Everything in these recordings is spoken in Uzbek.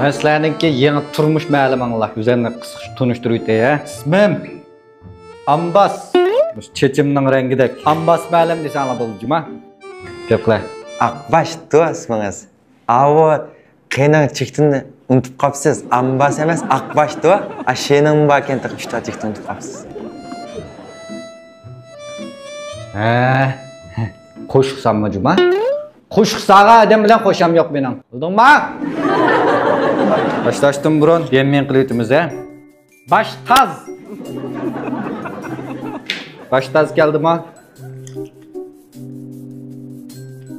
Ben sizlerdeki yeni turmuş ma'lumotlar üzerine kısa tunuşturuydu ya. İsmim Ambas. Çeçimning rengidek. Ambas ma'lum desanglar bo'ldi-mi? Gaplar. Akbaş da ismingiz. Avu qiynan chektinni unutib qopsiz. Ambas emas, Akbaş da. Ashening bakenti uchta chektin unutib qopsiz. Qo'shiqsanmi Juma? Qo'shiqsaga adam bilan qo'sham yo'q mening. Bildingmi? Başlaştım burun. Yemin qilib ha. Baştaz. Baştaz keldimi?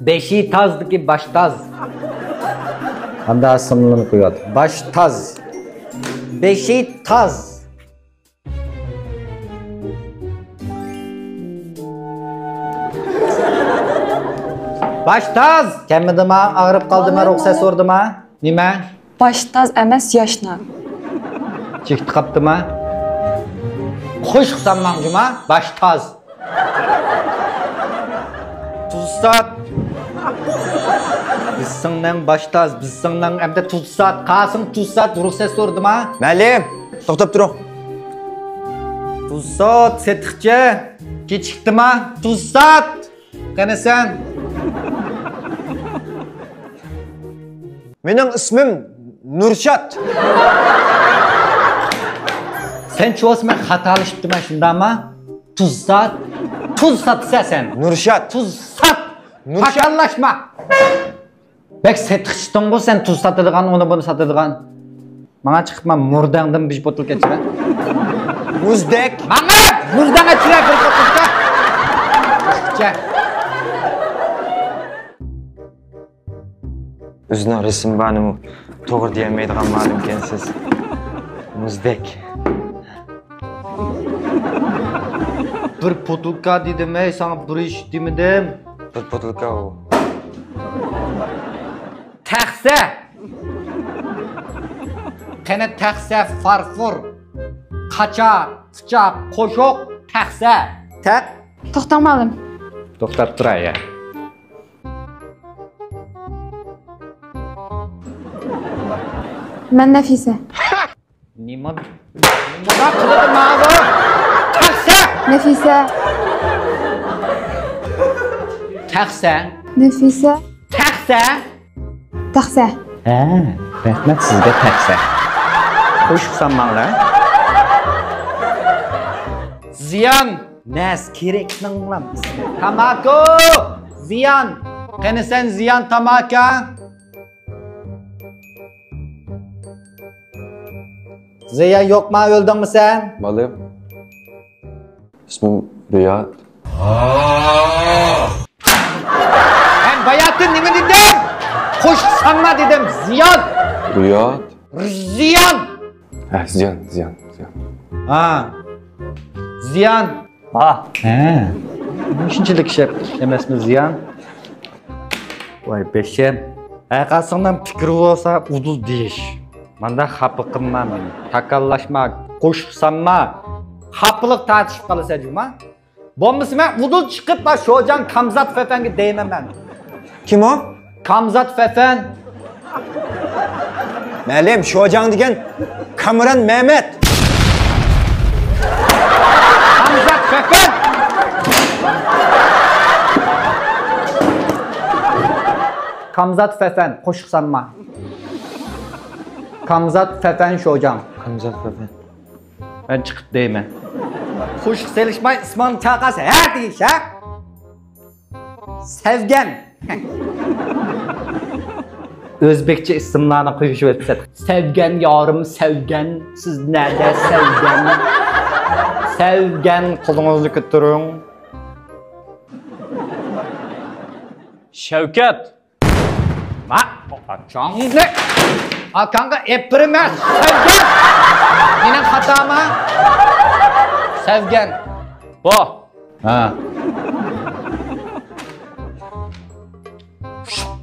Beşi tazdaki baştaz. Anda asımlığını koyuyordu. Baştaz. Beşi taz. Baştaz. Kemidimi? Ağrıp kaldımı? Ruhsat sordumı? Nima? Baştaz emas yoshna. Chekti qaptimi? Qo'shiqsanman Juma, Baştaz. Tuzsat. Bizsingning Baştaz, bizsingning endi Tuzsat, Qasim Tuzsat ruxsat so'rdimi? Malim, to'xtab turing. Tuzsat setiqchi, kechikdimi? Tuzsat. Qanasan? Mening ismim Nurshat. Sen çoğusmen hatalıştırma şundama? Tuzsat. Tuzsat sen. Nurshat. Tuzsat. Nurshat. Hakallaşma. Bek setiqçidin bu sen tuz satadigan, onu bunu satadigan. Bana çıkma murdangdan bir botul geçire. Muzdek. Bana murdan geçire bir botul. Çıkça. O'zini resim bani to'g'ri deyamaydigan ma'lum ekansiz. Muzdek. Bir potulka dedim ey sana bir iş demedim. Bir potulka o. Taxsa. Qani taxsa farfur. Qacha, pichoq, qo'shoq, taxsa. Tak. To'xtamadim. To'xtab turay ya. Men Nafisa. Nima qiladi ma'bu? Taxsa. Nafisa. Taxsa. Nafisa. Taxsa. Taxsa. Rahmat sizga taxsa. Qo'shiqsanmanlar. Ziyon. Nas kerakning ismi. Tamako. Ziyon. Qani sen Ziyon tamaka? Ziya yok mu öldün mü sen? Malım. İsmim Rüya. Ben bayatın ne mi dedim? Koş sanma dedim. Ziyan. Rüya. Ziyan. Ziyan. Ha. Ziyan. Ha. He. Üçüncülük şey emes mi Ziyan? Vay beşem. Arkasından fikir olsa udul deyiş. Manda xapı qilma meni. Takallaşma, qo'shsanma. Xapılık tartışıp qalsa Juma. Bo'lmasa men udul chiqib va Shojan Kamzat Fefanga deyman men. Kim o? Kamzat Fefen. Malim, Shojan degan Kamran Mehmet. Kamzat Fefen. Kamzat Fefen, qo'shiqsanma. Kamzat Fefen Shojan. Kamzat Fefen. Ben çıkıp deyman. Qo'shiq selishmay ismini chaqasa, ha deyish, ha? Sevgen. O'zbekcha ismlarni qo'yishib o'tsa. Sevgen yorim, sevgen, siz nerede sevgen? Sevgen qo'lingizni ko'taring. Shavkat. Ma, qachongi? Akanga eprimas, sevgen. Mening xatoma. Sevgen. Bu. Ha.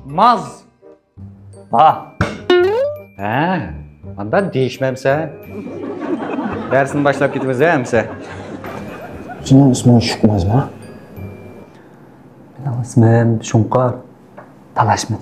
Maz. Ha. Ha. Ondan değişmemse. Dersini başlap gitmez hemse. Senin ismin Şükmez mi? Benim ismim Şunkar. Talaşmadı.